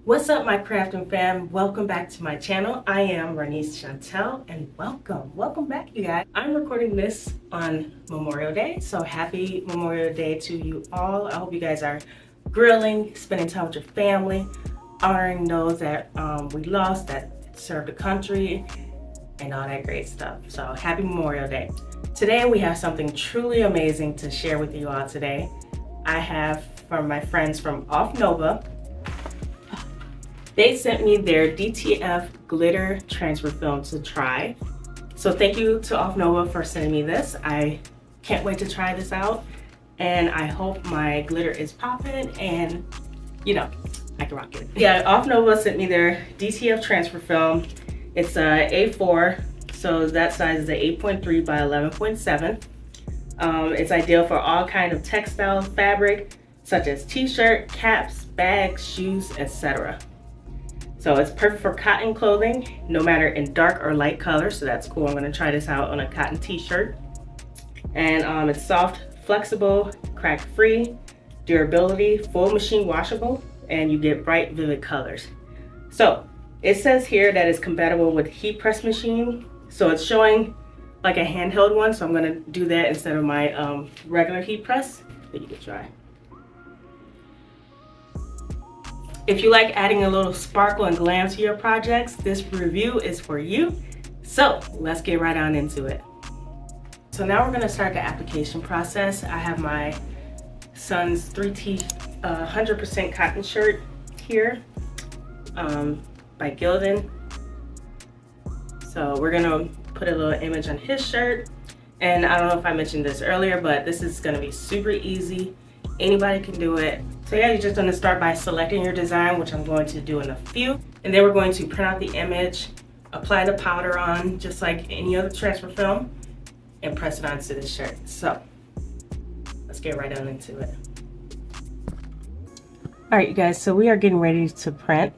What's up, my crafting fam? Welcome back to my channel. I am Ronice.Chantal, and welcome back, you guys. I'm recording this on Memorial Day, so happy Memorial Day to you all. I hope you guys are grilling, spending time with your family, honoring those that we lost, that served the country, and all that great stuff. So happy Memorial Day. Today we have something truly amazing to share with you all today. I have from my friends from offnova. They sent me their DTF glitter transfer film to try. So thank you to offnova for sending me this. I can't wait to try this out. And I hope my glitter is popping and, you know, I can rock it. Yeah, offnova sent me their DTF transfer film. It's a A4, so that size is a 8.3 by 11.7. It's ideal for all kinds of textile fabric, such as t-shirt, caps, bags, shoes, etc. So it's perfect for cotton clothing, no matter in dark or light color. So that's cool. I'm gonna try this out on a cotton t-shirt. And it's soft, flexible, crack-free, durability, full machine washable, and you get bright, vivid colors. So it says here that it's compatible with heat press machine. So it's showing like a handheld one. So I'm gonna do that instead of my regular heat press that you can try. If you like adding a little sparkle and glam to your projects, this review is for you. So let's get right on into it. So now we're gonna start the application process. I have my son's 3T 100% cotton shirt here by Gildan. So we're gonna put a little image on his shirt. And I don't know if I mentioned this earlier, but this is gonna be super easy. Anybody can do it. So yeah, you're just gonna start by selecting your design, which I'm going to do in a few. And then we're going to print out the image, apply the powder on, just like any other transfer film, and press it onto the shirt. So let's get right on into it. All right, you guys, so we are getting ready to print.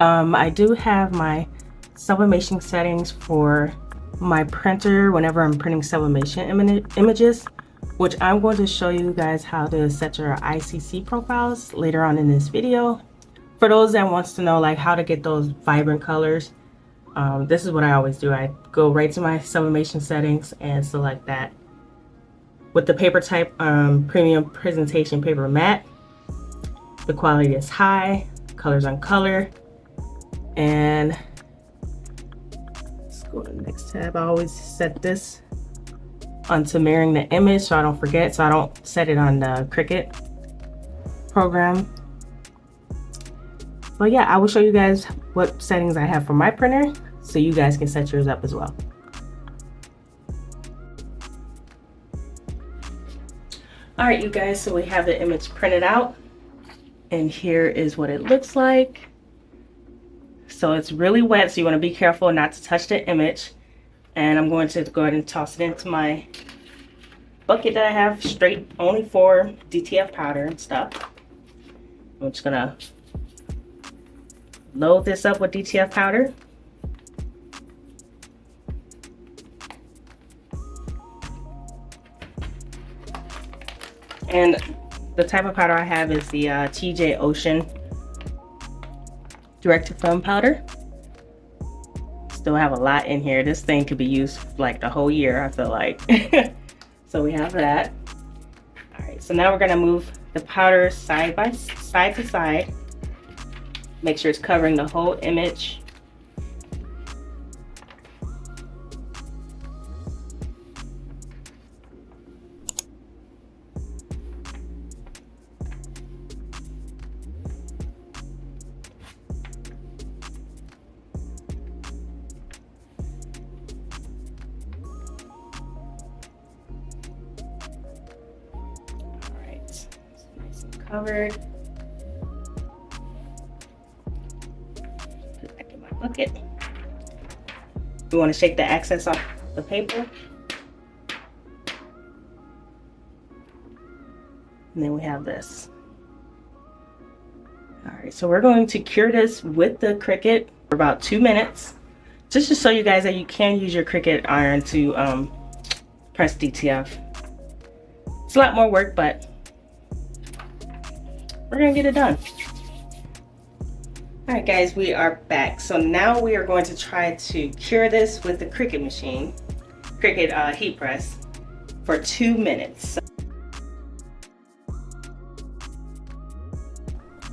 I do have my sublimation settings for my printer whenever I'm printing sublimation images, which I'm going to show you guys how to set your ICC profiles later on in this video. For those that wants to know like how to get those vibrant colors, this is what I always do. I go right to my sublimation settings and select that. With the paper type premium presentation paper matte, the quality is high, colors on color, and let's go to the next tab. I always set this onto mirroring the image so I don't forget, so I don't set it on the Cricut program. But yeah, I will show you guys what settings I have for my printer so you guys can set yours up as well. All right, you guys, so we have the image printed out and here is what it looks like. So it's really wet, so you want to be careful not to touch the image. And I'm going to go ahead and toss it into my bucket that I have straight only for DTF powder and stuff. I'm just gonna load this up with DTF powder. And the type of powder I have is the TJ Ocean direct to film powder. Still have a lot in here. This thing could be used like the whole year, I feel like. So we have that. All right, so now we're gonna move the powder side to side. Make sure it's covering the whole image. Covered. Put it back in my bucket. We want to shake the excess off the paper. And then we have this. All right, so we're going to cure this with the Cricut for about 2 minutes, just to show you guys that you can use your Cricut iron to press DTF. It's a lot more work, but we're gonna get it done. Alright guys, we are back. So now we are going to try to cure this with the Cricut machine, Cricut heat press, for 2 minutes.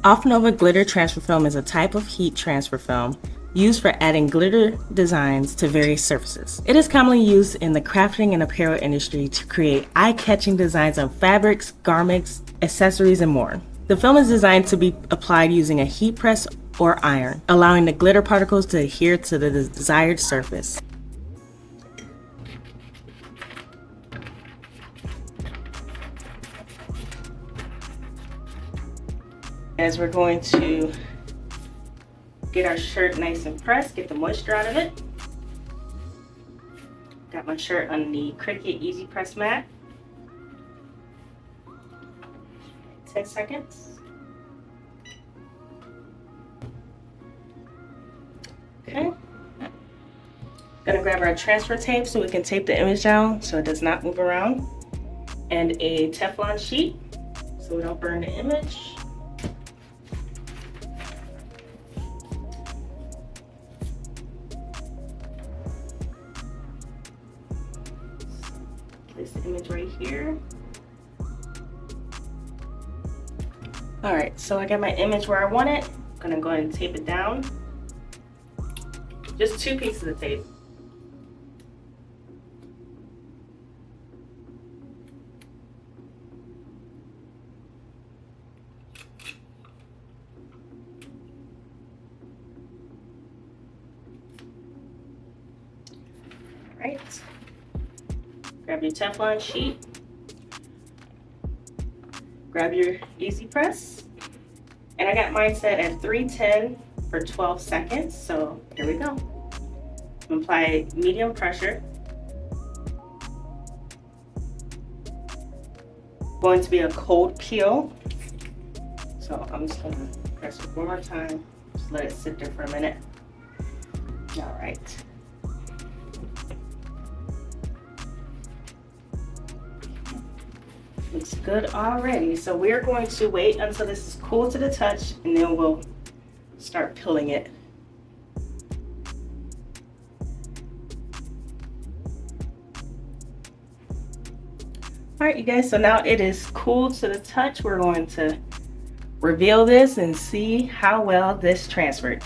Offnova glitter transfer film is a type of heat transfer film used for adding glitter designs to various surfaces. It is commonly used in the crafting and apparel industry to create eye-catching designs on fabrics, garments, accessories, and more. The film is designed to be applied using a heat press or iron, allowing the glitter particles to adhere to the desired surface. As we're going to get our shirt nice and pressed, get the moisture out of it. Got my shirt on the Cricut Easy Press mat. 10 seconds. Okay. Gonna grab our transfer tape so we can tape the image down so it does not move around. And a Teflon sheet so we don't burn the image. Place the image right here. Alright, so I got my image where I want it. I'm gonna go ahead and tape it down. Just 2 pieces of tape. Alright. Grab your Teflon sheet. Grab your Easy Press. And I got mine set at 310 for 12 seconds. So here we go. Apply medium pressure. Going to be a cold peel. So I'm just gonna press it one more time. Just let it sit there for a minute. All right. Looks good already. So we're going to wait until this is cool to the touch and then we'll start peeling it. All right, you guys, so now it is cool to the touch. We're going to reveal this and see how well this transferred.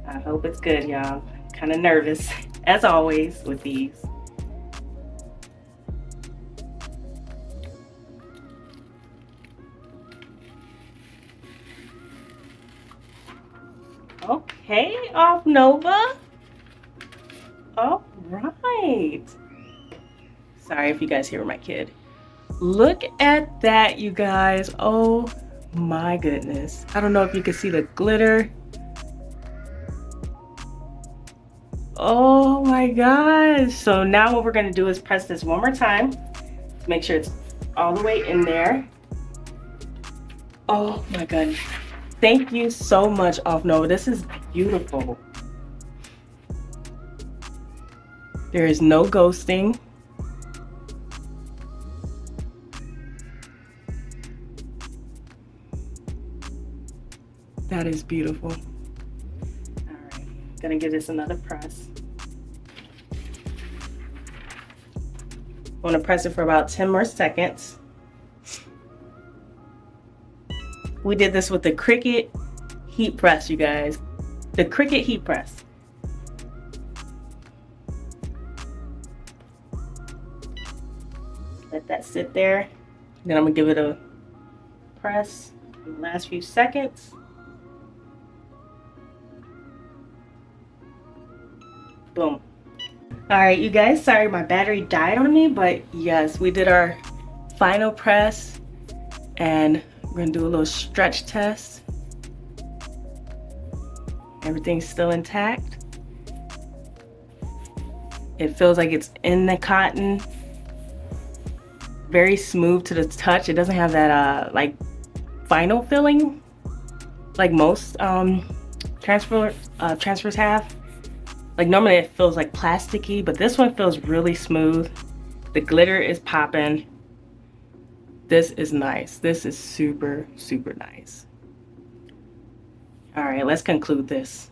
I hope it's good, y'all. Kind of nervous, as always, with these. Okay, offnova. All right. Sorry if you guys hear my kid. Look at that, you guys. Oh my goodness. I don't know if you can see the glitter. Oh my gosh. So now what we're gonna do is press this one more time to make sure it's all the way in there. Oh my goodness. Thank you so much, offnova. This is beautiful. There is no ghosting. That is beautiful. All right, gonna give this another press. I want to press it for about 10 more seconds. We did this with the Cricut heat press, you guys. The Cricut heat press. Let that sit there. Then I'm gonna give it a press in the last few seconds. Boom. All right, you guys, sorry my battery died on me, but yes, we did our final press and we're gonna do a little stretch test. Everything's still intact. It feels like it's in the cotton. Very smooth to the touch. It doesn't have that like vinyl feeling like most transfers have. Like normally it feels like plasticky, but this one feels really smooth. The glitter is popping. This is nice. This is super, super nice. All right, let's conclude this.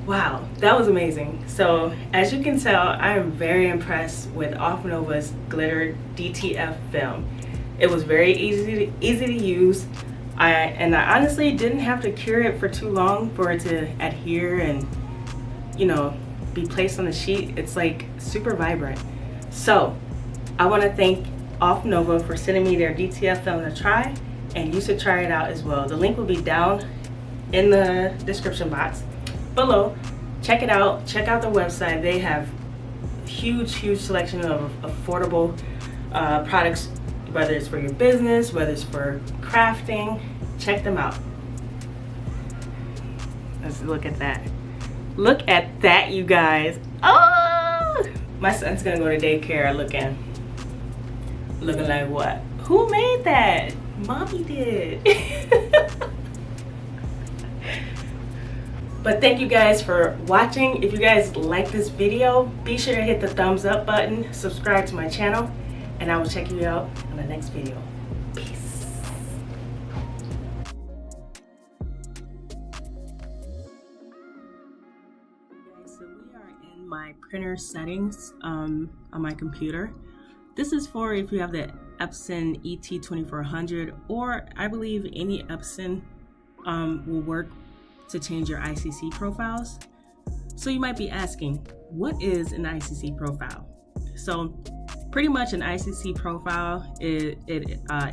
Wow, that was amazing. So as you can tell, I am very impressed with Offnova's glitter DTF film. It was very easy to use. I honestly didn't have to cure it for too long for it to adhere and, you know, be placed on the sheet. It's like super vibrant. So I want to thank Offnova for sending me their DTF film to try, and you should try it out as well. The link will be down in the description box below. Check it out. Check out their website. They have huge selection of affordable products, whether it's for your business, whether it's for crafting. Check them out. Let's look at that. Look at that, you guys. Oh, my son's gonna go to daycare looking like what? Who made that? Mommy did. But thank you guys for watching. If you guys like this video, be sure to hit the thumbs up button, subscribe to my channel, and I will check you out on the next video. Peace. So we are in my printer settings on my computer. This is for if you have the Epson ET2400, or I believe any Epson will work to change your ICC profiles. So you might be asking, what is an ICC profile? So pretty much an ICC profile, it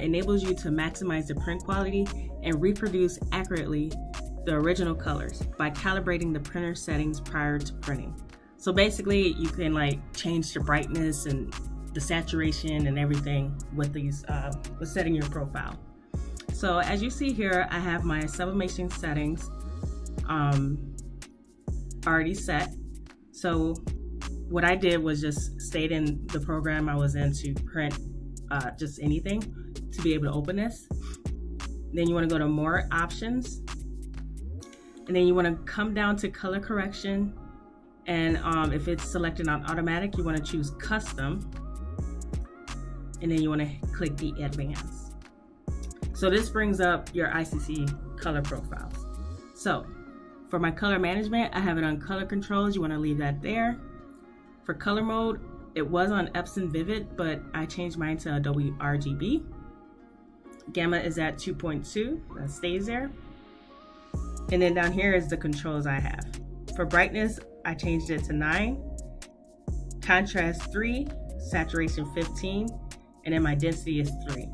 enables you to maximize the print quality and reproduce accurately the original colors by calibrating the printer settings prior to printing. So basically you can like change the brightness and the saturation and everything with these with setting your profile. So as you see here, I have my sublimation settings already set. So what I did was just stayed in the program I was in to print just anything to be able to open this. Then you want to go to more options, and then you want to come down to color correction, and if it's selected on automatic, you want to choose custom, and then you want to click the advanced. So this brings up your ICC color profiles. So for my color management, I have it on color controls. You want to leave that there. For color mode, it was on Epson Vivid, but I changed mine to Adobe RGB. Gamma is at 2.2, that stays there. And then down here is the controls I have. For brightness, I changed it to 9, contrast 3, saturation 15, and then my density is 3.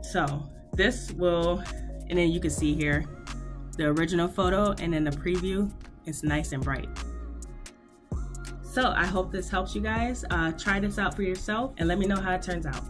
So this will, and then you can see here, the original photo and then the preview, it's nice and bright. So I hope this helps you guys. Try this out for yourself and let me know how it turns out.